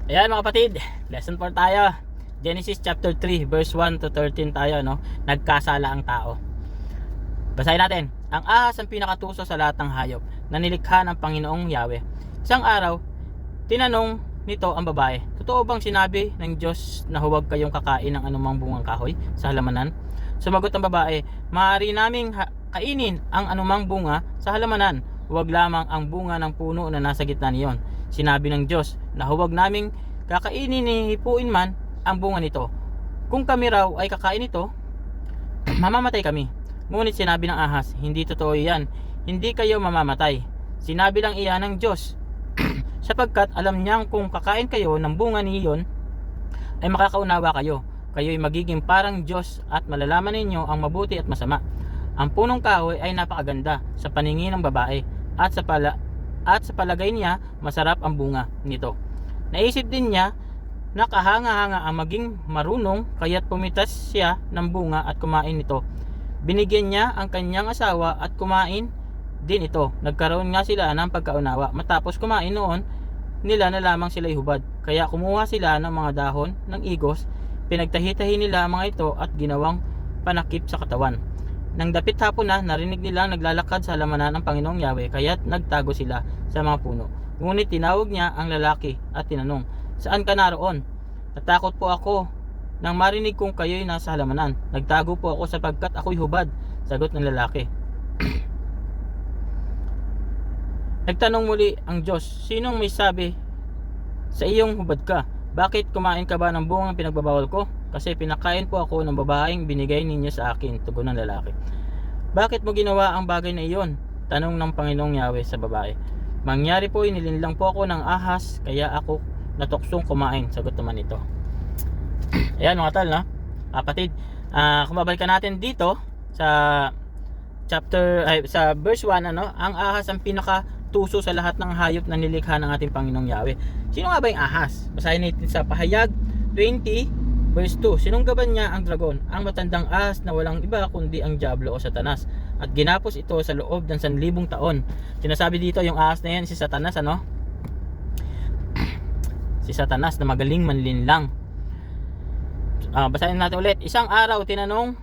Ayan mga kapatid, lesson 4 tayo. Genesis chapter 3 verse 1 to 13 tayo, no? Nagkasala ang tao. Basahin natin. Ang ahas ang pinakatuso sa lahat ng hayop na nilikha ng Panginoong Yahweh. Isang araw, tinanong nito ang babae, totoo bang sinabi ng Diyos na huwag kayong kakain ng anumang bungang kahoy sa halamanan? Sumagot ang babae, maaari naming kainin ang anumang bunga sa halamanan, huwag lamang ang bunga ng puno na nasa gitna niyon. Sinabi ng Diyos na huwag naming kakainin ni hipuin man ang bunga nito. Kung kami raw ay kakain ito, mamamatay kami. Ngunit sinabi ng ahas, hindi totoo iyan, hindi kayo mamamatay. Sinabi lang iyan ng Diyos, sapagkat alam niyang kung kakain kayo ng bunga niyon, ay makakaunawa kayo. Kayo'y magiging parang Diyos at malalaman ninyo ang mabuti at masama. Ang punong kahoy ay napakaganda sa paningin ng babae at sa palagay niya masarap ang bunga nito. Naisip din niya na kahanga-hanga ang maging marunong, kaya't pumitas siya ng bunga at kumain nito. Binigyan niya ang kanyang asawa at kumain din ito. Nagkaroon nga sila ng pagkaunawa. Matapos kumain noon nila na lamang sila'y hubad. Kaya kumuha sila ng mga dahon ng igos, pinagtahi-tahi nila ang mga ito at ginawang panakip sa katawan. Nang dapit hapon na, narinig nilang naglalakad sa halamanan ng Panginoong Yahweh, kaya't nagtago sila sa mga puno. Ngunit tinawag niya ang lalaki at tinanong, saan ka naroon? Natakot po ako nang marinig kong kayo'y nasa halamanan. Nagtago po ako sapagkat ako'y hubad, sagot ng lalaki. Nagtanong muli ang Diyos, sinong may sabi sa iyong hubad ka? Bakit kumain ka ba ng bungang pinagbabawal ko? Kasi pinakain po ako ng babaeng binigay ninyo sa akin, tugon ng lalaki. Bakit mo ginawa ang bagay na iyon? Tanong ng Panginoong Yahweh sa babae. Mangyari po, inilinlang po ako ng ahas, kaya ako natuksong kumain, sagot naman ito. Ayan mga tal, no? Kapatid, kung babalikan natin dito sa sa verse 1, ano, ang ahas ang pinakatuso sa lahat ng hayop na nilikha ng ating Panginoong Yahweh. Sino nga ba yung ahas? Basahin natin sa Pahayag 20 verse 2. Sinunggaban niya ang dragon, ang matandang ahas na walang iba kundi ang diablo o Satanas, at ginapos ito sa loob ng 1,000 taon. Sinasabi dito yung ahas na yan si Satanas, ano? Si Satanas na magaling manlinlang. Basahin natin ulit. Isang araw tinanong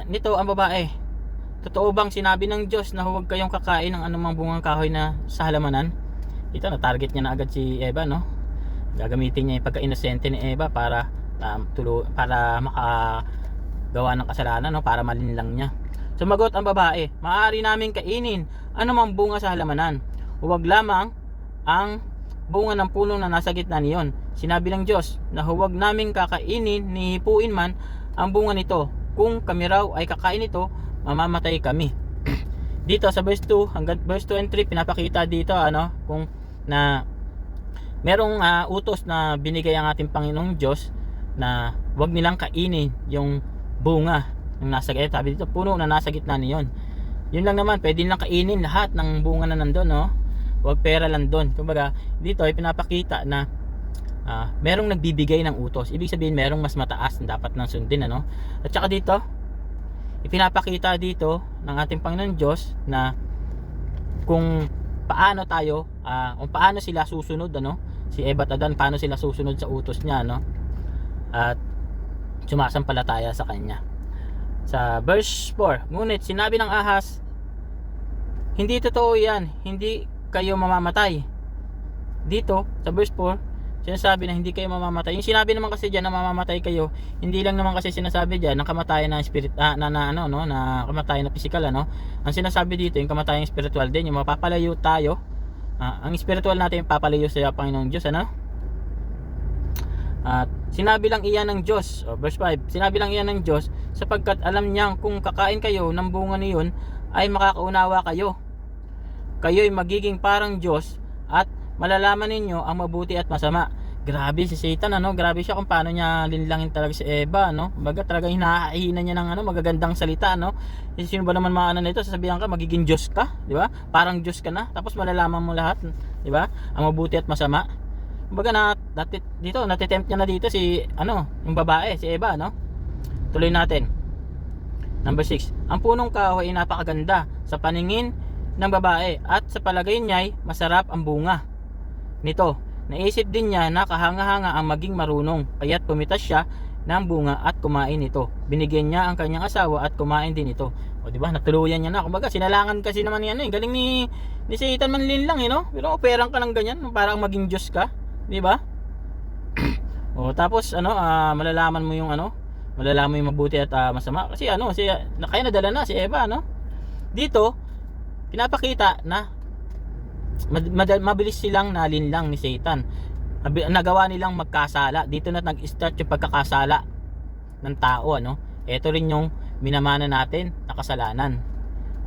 nito ang babae, totoo bang sinabi ng Diyos na huwag kayong kakain ng anumang bungang kahoy na sa halamanan? Ito, na-target niya na agad si Eva, no? Gagamitin niya yung pagka-inosente ni Eva para makagawa ng kasalanan, no? Para malinlang niya. Sumagot ang babae, maaari namin kainin anumang bunga sa halamanan, huwag lamang ang bunga ng puno na nasa gitna niyon. Sinabi ng Diyos na huwag naming kakainin ni hipuin man ang bunga nito. Kung kami raw ay kakain ito, mamamatay kami. Dito sa verse 2 hanggang verse 2 and 3 pinapakita dito, ano, kung na merong utos na binigay ang ating Panginoong Diyos na huwag nilang kainin yung bunga ng nasa gitna. Sabi dito, puno na nasa gitna niyon. Yun lang naman, pwede nilang kainin lahat ng bunga na nandun, no? Huwag pera lang doon. Kumbaga, dito ay pinapakita na merong nagbibigay ng utos. Ibig sabihin, merong mas mataas na dapat nang sundin, ano? At saka dito, ipinapakita dito ng ating Panginoon Diyos na kung paano tayo, kung paano sila susunod, ano? Si Eva at Adan, paano sila susunod sa utos niya, no? At sumasampalataya sa kanya. Sa verse 4, ngunit sinabi ng ahas, hindi totoo yan, hindi kayo mamamatay. Dito sa verse 4, sinasabi na hindi kayo mamamatay. Yung sinabi naman kasi diyan na mamamatay kayo, hindi lang naman kasi sinasabi diyan ng kamatayan na spirit na kamatayan na physical, ano. Ang sinasabi dito yung kamatayan spiritual din, yung mapapalayo tayo. Ang spiritual natin yung papalayo sa Panginoong Diyos, ano. At sinabi lang iyan ng Diyos, verse 5, sinabi lang iyan ng Diyos sapagkat alam niyang kung kakain kayo ng bunga niyon ay makakaunawa kayo. Kayo'y magiging parang Diyos at malalaman ninyo ang mabuti at masama. Grabe si Satan, ano? Grabe siya kung paano niya linlangin talaga si Eva, no? Kumbaga talaga hinahihina niya ng magagandang salita, no? Sino ba naman mga nito, sasabihan ka magiging Diyos ka, di ba? Parang Diyos ka na, tapos malalaman mo lahat, di ba? Ang mabuti at masama. Kumbaga natitempt niya na dito si yung babae, si Eva, no? Tuloy natin. Number 6. Ang punong kahoy ay napakaganda sa paningin ng babae at sa palagay niya'y masarap ang bunga nito. Naisip din niya na kahanga-hanga ang maging marunong, kaya't pumitas siya ng bunga at kumain ito. Binigyan niya ang kanyang asawa at kumain din ito. O di ba? Natuluyan niya na. Kumbaga sinalangan kasi naman yan eh. Galing ni Satan manlin lang eh, no? Pero operang ka ng ganyan, parang maging Diyos ka, di ba? O tapos malalaman mo yung malalaman mo yung mabuti at masama kasi kaya nadala na si Eva, no? Dito pinapakita na mabilis silang nalinlang ni Satan. Nagawa nilang magkasala. Dito na nag-start yung pagkakasala ng tao, Ito rin yung minamana natin na kasalanan.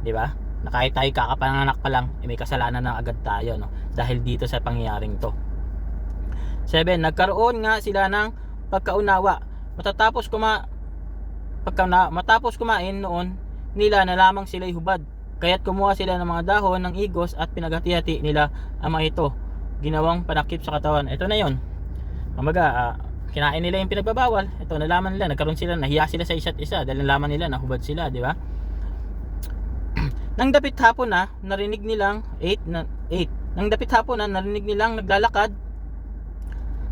'Di ba? Na kahit tayo kakapanganak pa lang, may kasalanan na agad tayo, dahil dito sa pangyayaring 'to. 7. Nagkaroon nga sila ng pagkaunawa. Matapos kumain noon nila na lamang sila'y hubad. Kaya't kumuha sila ng mga dahon ng igos at pinaghati-hati nila ang mga ito, ginawang panakip sa katawan. Ito na yon. Kumbaga, kinain nila yung pinagbabawal. Ito, nalaman nila, nagkaroon sila, nahiya sila sa isa't isa dahil nalaman nila na hubad sila, di ba? Nang dapit hapon na, narinig nilang Nang dapit hapon na, narinig nilang naglalakad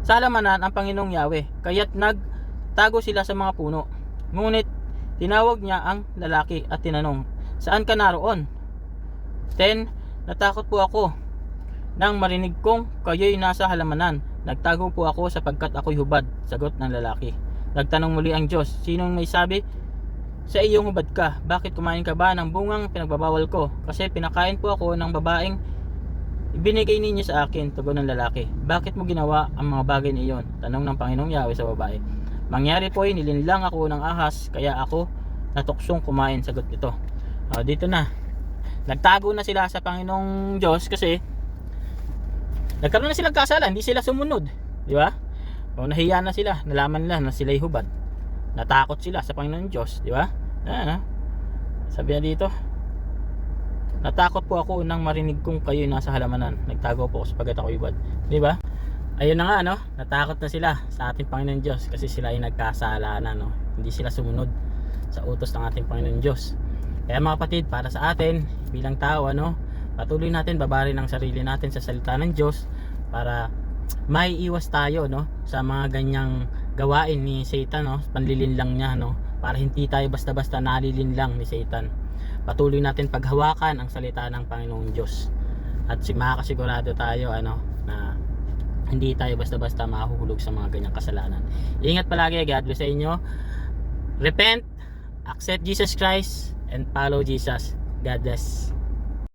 sa halamanan ang Panginoong Yahweh. Kaya't nagtago sila sa mga puno. Ngunit tinawag niya ang lalaki at tinanong, "Saan ka naroon?" 10. Natakot po ako nang marinig kong kayo'y nasa halamanan. Nagtago po ako sapagkat ako'y hubad, sagot ng lalaki. Nagtanong muli ang Diyos, "Sinong may sabi sa iyong hubad ka? Bakit kumain ka ba ng bungang pinagbabawal ko?" "Kasi pinakain po ako ng babaeng ibinigay ninyo sa akin," tugon ng lalaki. "Bakit mo ginawa ang mga bagay na iyon?" tanong ng Panginoong Yahweh sa babae. "Mangyari po ay nilinlang ako ng ahas, kaya ako natuksong kumain," sagot nito. Dito na nagtago na sila sa Panginoong Diyos kasi nagkaroon na silang kasala, hindi sila sumunod, di ba? Nahiya na sila, nalaman nila na sila'y hubad. Natakot sila sa Panginoong Diyos, di ba? Sabi na dito, "Natakot po ako nang marinig kong kayo'y nasa halamanan. Nagtago po ako sapagkat ako'y hubad." Di ba? Ayun na nga, natakot na sila sa ating Panginoong Diyos kasi sila ay nagkasala na, hindi sila sumunod sa utos ng ating Panginoong Diyos. Kaya mga kapatid, para sa atin bilang tao, patuloy natin babarin ang sarili natin sa salita ng Diyos para maiiwas tayo, sa mga ganyang gawain ni Satan, panlilinlang niya, para hindi tayo basta-basta nalilinlang ni Satan. Patuloy natin paghawakan ang salita ng Panginoong Diyos at makakasigurado tayo na hindi tayo basta-basta mahuhulog sa mga ganyang kasalanan. Ingat palagi. God bless sa inyo. Repent, accept Jesus Christ, and follow Jesus. God bless.